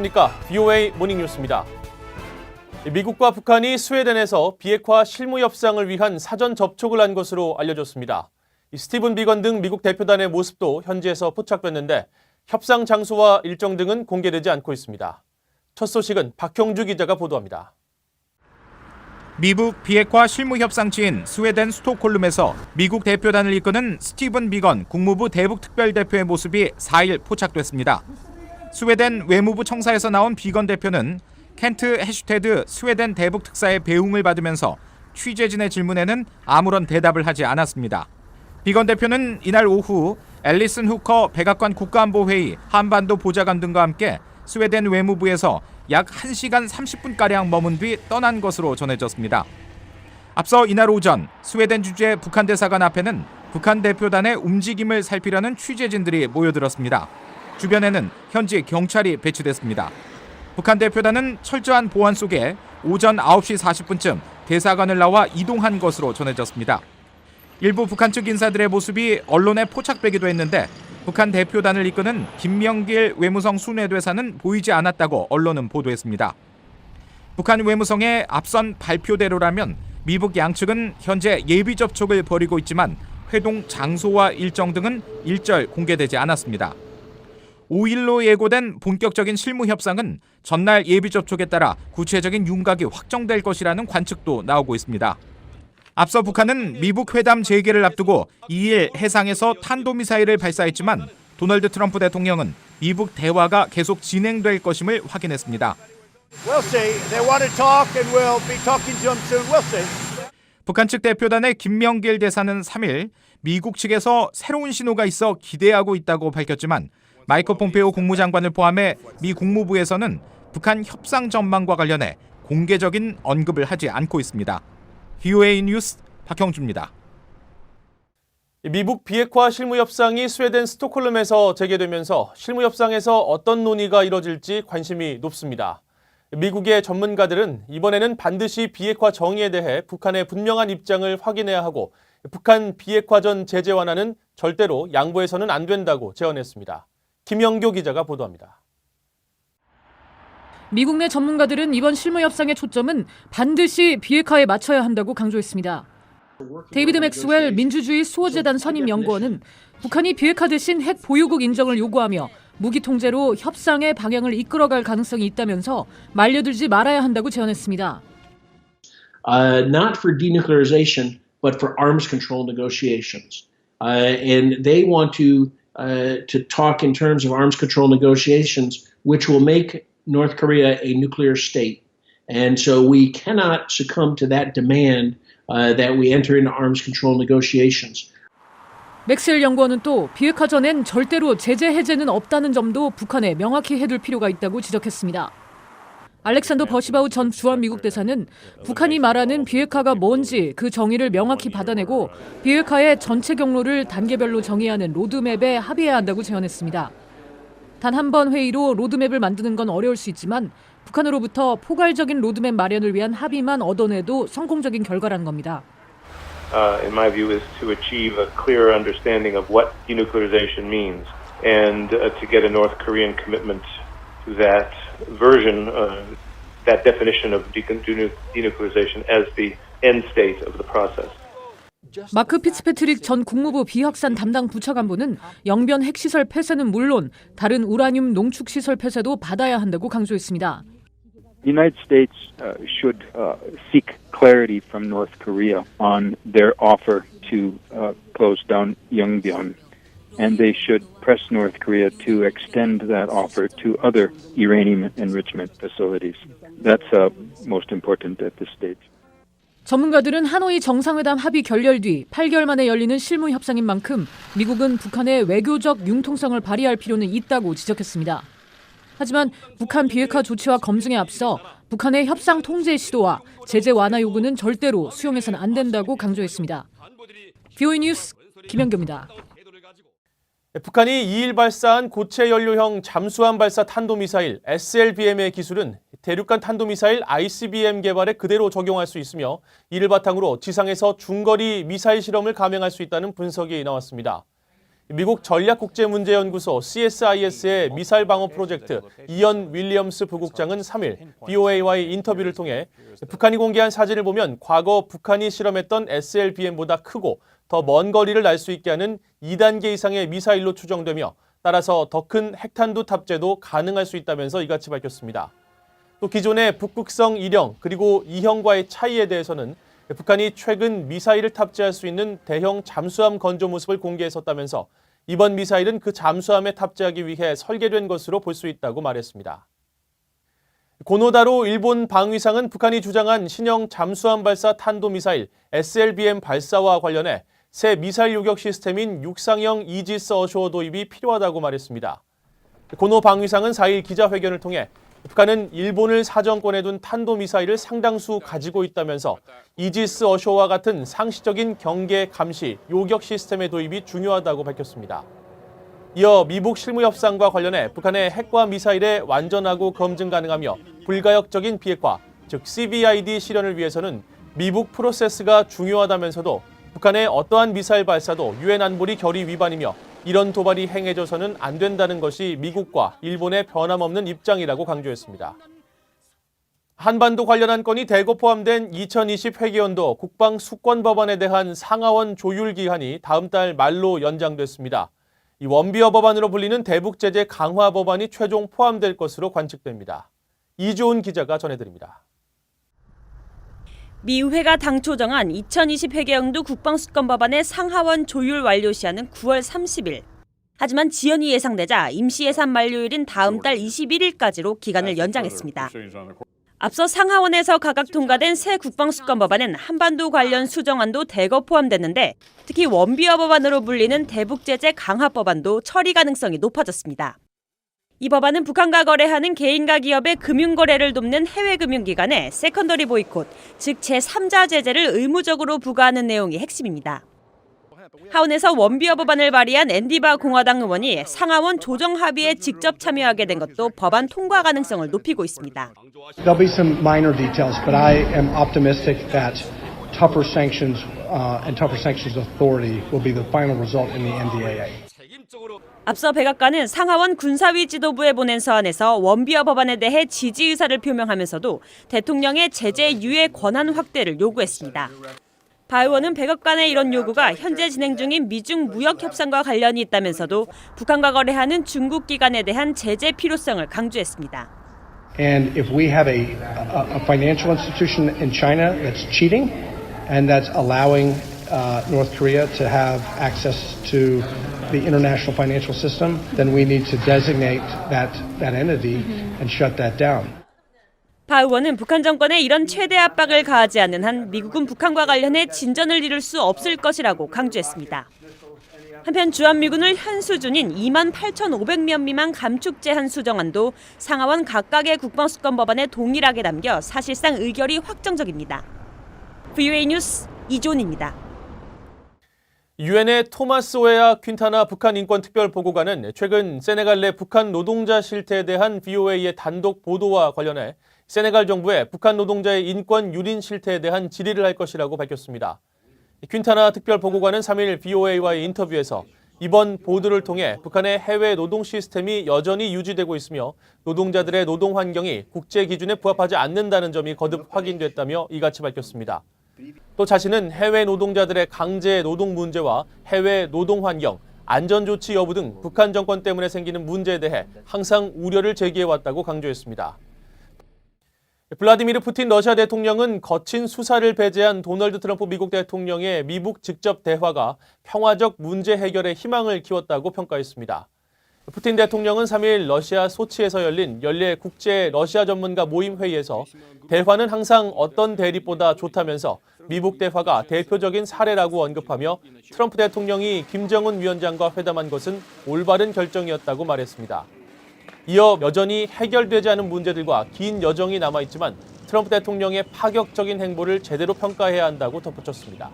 안녕하십니까. VOA 모닝뉴스입니다. 미국과 북한이 스웨덴에서 비핵화 실무 협상을 위한 사전 접촉을 한 것으로 알려졌습니다. 스티븐 비건 등 미국 대표단의 모습도 현지에서 포착됐는데 협상 장소와 일정 등은 공개되지 않고 있습니다. 첫 소식은 박형주 기자가 보도합니다. 미국 비핵화 실무협상지인 스웨덴 스톡홀름에서 미국 대표단을 이끄는 스티븐 비건 국무부 대북특별대표의 모습이 4일 포착됐습니다. 스웨덴 외무부 청사에서 나온 비건 대표는 켄트 해슈테드 스웨덴 대북특사의 배웅을 받으면서 취재진의 질문에는 아무런 대답을 하지 않았습니다. 비건 대표는 이날 오후 앨리슨 후커 백악관 국가안보회의 한반도 보좌관 등과 함께 스웨덴 외무부에서 약 1시간 30분가량 머문 뒤 떠난 것으로 전해졌습니다. 앞서 이날 오전 스웨덴 주재 북한 대사관 앞에는 북한 대표단의 움직임을 살피려는 취재진들이 모여들었습니다. 주변에는 현지 경찰이 배치됐습니다. 북한 대표단은 철저한 보안 속에 오전 9시 40분쯤 대사관을 나와 이동한 것으로 전해졌습니다. 일부 북한 측 인사들의 모습이 언론에 포착되기도 했는데 북한 대표단을 이끄는 김명길 외무성 순회대사는 보이지 않았다고 언론은 보도했습니다. 북한 외무성의 앞선 발표대로라면 미북 양측은 현재 예비 접촉을 벌이고 있지만 회동 장소와 일정 등은 일절 공개되지 않았습니다. 5일로 예고된 본격적인 실무 협상은 전날 예비 접촉에 따라 구체적인 윤곽이 확정될 것이라는 관측도 나오고 있습니다. 앞서 북한은 미북 회담 재개를 앞두고 2일 해상에서 탄도미사일을 발사했지만 도널드 트럼프 대통령은 미북 대화가 계속 진행될 것임을 확인했습니다. 북한 측 대표단의 김명길 대사는 3일 미국 측에서 새로운 신호가 있어 기대하고 있다고 밝혔지만 마이크 폼페오 국무장관을 포함해 미 국무부에서는 북한 협상 전망과 관련해 공개적인 언급을 하지 않고 있습니다. VOA 뉴스 박형주입니다. 미북 비핵화 실무협상이 스웨덴 스톡홀름에서 재개되면서 실무협상에서 어떤 논의가 이뤄질지 관심이 높습니다. 미국의 전문가들은 이번에는 반드시 비핵화 정의에 대해 북한의 분명한 입장을 확인해야 하고 북한 비핵화 전 제재 완화는 절대로 양보해서는 안 된다고 제언했습니다. 김영교 기자가 보도합니다. 미국 내 전문가들은 이번 실무협상의 초점은 반드시 비핵화에 맞춰야 한다고 강조했습니다. 데이비드 맥스웰 민주주의 수호재단 선임 연구원은 북한이 비핵화 대신 핵 보유국 인정을 요구하며 무기 통제로 협상의 방향을 이끌어갈 가능성이 있다면서 말려들지 말아야 한다고 제언했습니다. Not for denuclearization, but for arms control negotiations. And they want to talk in terms of arms control negotiations, which will make North Korea a nuclear state. And so we cannot succumb to that demand that we enter into arms control negotiations. 맥스웰 연구원은 또 비핵화 전엔 절대로 제재 해제는 없다는 점도 북한에 명확히 해둘 필요가 있다고 지적했습니다. 알렉산더 버시바우 전 주한미국 대사는 북한이 말하는 비핵화가 뭔지 그 정의를 명확히 받아내고 비핵화의 전체 경로를 단계별로 정의하는 로드맵에 합의해야 한다고 제언했습니다. 단 한 번 회의로 로드맵을 만드는 건 어려울 수 있지만 북한으로부터 포괄적인 로드맵 마련을 위한 합의만 얻어내도 성공적인 결과라는 겁니다. In my view, is to achieve a clearer understanding of what denuclearization means and to get a North Korean commitment to that version, that definition of denuclearization as the end state of the process. 마크 피츠패트릭 전 국무부 비확산 담당 부차관보는 영변 핵시설 폐쇄는 물론 다른 우라늄 농축시설 폐쇄도 받아야 한다고 강조했습니다. The United States should seek clarity from North Korea on their offer to close down Yongbyon, and they should press North Korea to extend that offer to other uranium enrichment facilities. That's most important at this stage. 전문가들은 하노이 정상회담 합의 결렬 뒤 8개월 만에 열리는 실무 협상인 만큼 미국은 북한의 외교적 융통성을 발휘할 필요는 있다고 지적했습니다. 하지만 북한 비핵화 조치와 검증에 앞서 북한의 협상 통제 시도와 제재 완화 요구는 절대로 수용해서는 안 된다고 강조했습니다. VOA 뉴스 김영교입니다. 북한이 2일 발사한 고체 연료형 잠수함 발사 탄도미사일 SLBM의 기술은 대륙간 탄도미사일 ICBM 개발에 그대로 적용할 수 있으며 이를 바탕으로 지상에서 중거리 미사일 실험을 감행할 수 있다는 분석이 나왔습니다. 미국 전략국제문제연구소 CSIS의 미사일 방어 프로젝트 이언 윌리엄스 부국장은 3일 BOA와의 인터뷰를 통해 북한이 공개한 사진을 보면 과거 북한이 실험했던 SLBM보다 크고 더 먼 거리를 날 수 있게 하는 2단계 이상의 미사일로 추정되며 따라서 더 큰 핵탄두 탑재도 가능할 수 있다면서 이같이 밝혔습니다. 또 기존의 북극성 1형 그리고 2형과의 차이에 대해서는 북한이 최근 미사일을 탑재할 수 있는 대형 잠수함 건조 모습을 공개했었다면서 이번 미사일은 그 잠수함에 탑재하기 위해 설계된 것으로 볼 수 있다고 말했습니다. 고노다로 일본 방위상은 북한이 주장한 신형 잠수함 발사 탄도미사일 SLBM 발사와 관련해 새 미사일 요격 시스템인 육상형 이지스 어쇼어 도입이 필요하다고 말했습니다. 고노 방위상은 4일 기자회견을 통해 북한은 일본을 사정권에 둔 탄도미사일을 상당수 가지고 있다면서 이지스 어쇼와 같은 상시적인 경계 감시, 요격 시스템의 도입이 중요하다고 밝혔습니다. 이어 미북 실무협상과 관련해 북한의 핵과 미사일의 완전하고 검증 가능하며 불가역적인 비핵화, 즉 CVID 실현을 위해서는 미북 프로세스가 중요하다면서도 북한의 어떠한 미사일 발사도 유엔 안보리 결의 위반이며 이런 도발이 행해져서는 안 된다는 것이 미국과 일본의 변함없는 입장이라고 강조했습니다. 한반도 관련한 건이 대거 포함된 2020 회계연도 국방수권법안에 대한 상하원 조율 기한이 다음 달 말로 연장됐습니다. 이 원비어 법안으로 불리는 대북제재 강화 법안이 최종 포함될 것으로 관측됩니다. 이주온 기자가 전해드립니다. 미 의회가 당초 정한 2020 회계연도 국방수권법안의 상하원 조율 완료 시한은 9월 30일. 하지만 지연이 예상되자 임시 예산 만료일인 다음 달 21일까지로 기간을 연장했습니다. 앞서 상하원에서 각각 통과된 새 국방수권법안은 한반도 관련 수정안도 대거 포함됐는데 특히 원비어 법안으로 불리는 대북제재 강화 법안도 처리 가능성이 높아졌습니다. 이 법안은 북한과 거래하는 개인과 기업의 금융거래를 돕는 해외금융기관에 세컨더리 보이콧, 즉 제3자 제재를 의무적으로 부과하는 내용이 핵심입니다. 하원에서 원비어 법안을 발의한 앤디바 공화당 의원이 상하원 조정 합의에 직접 참여하게 된 것도 법안 통과 가능성을 높이고 있습니다. There'll be some minor details, but I am optimistic that tougher sanctions and tougher sanctions authority will be the final result in the NDAA. 앞서 백악관은 상하원 군사위 지도부에 보낸 서한에서 원비어 법안에 대해 지지 의사를 표명하면서도 대통령의 제재 유예 권한 확대를 요구했습니다. 바 의원은 백악관의 이런 요구가 현재 진행 중인 미중 무역 협상과 관련이 있다면서도 북한과 거래하는 중국 기관에 대한 제재 필요성을 강조했습니다. And if we have a financial institution in China that's cheating and that's allowing North Korea to have access to the international financial system, then we need to designate that entity and shut that down. 바 의원은 북한 정권에 이런 최대 압박을 가하지 않는 한 미국은 북한과 관련해 진전을 이룰 수 없을 것이라고 강조했습니다. 한편 주한미군을 현 수준인 28,500명 미만 감축제한 수정안도 상하원 각각의 국방수권 법안에 동일하게 담겨 사실상 의결이 확정적입니다. VOA 뉴스 이존입니다. 유엔의 토마스 웨아 퀸타나 북한 인권특별보고관은 최근 세네갈 내 북한 노동자 실태에 대한 VOA의 단독 보도와 관련해 세네갈 정부에 북한 노동자의 인권 유린 실태에 대한 질의를 할 것이라고 밝혔습니다. 퀸타나 특별보고관은 3일 VOA와의 인터뷰에서 이번 보도를 통해 북한의 해외 노동 시스템이 여전히 유지되고 있으며 노동자들의 노동 환경이 국제 기준에 부합하지 않는다는 점이 거듭 확인됐다며 이같이 밝혔습니다. 또 자신은 해외 노동자들의 강제 노동 문제와 해외 노동 환경, 안전조치 여부 등 북한 정권 때문에 생기는 문제에 대해 항상 우려를 제기해왔다고 강조했습니다. 블라디미르 푸틴 러시아 대통령은 거친 수사를 배제한 도널드 트럼프 미국 대통령의 미북 직접 대화가 평화적 문제 해결에 희망을 키웠다고 평가했습니다. 푸틴 대통령은 3일 러시아 소치에서 열린 연례 국제 러시아 전문가 모임 회의에서 대화는 항상 어떤 대립보다 좋다면서 미북 대화가 대표적인 사례라고 언급하며 트럼프 대통령이 김정은 위원장과 회담한 것은 올바른 결정이었다고 말했습니다. 이어 여전히 해결되지 않은 문제들과 긴 여정이 남아있지만 트럼프 대통령의 파격적인 행보를 제대로 평가해야 한다고 덧붙였습니다.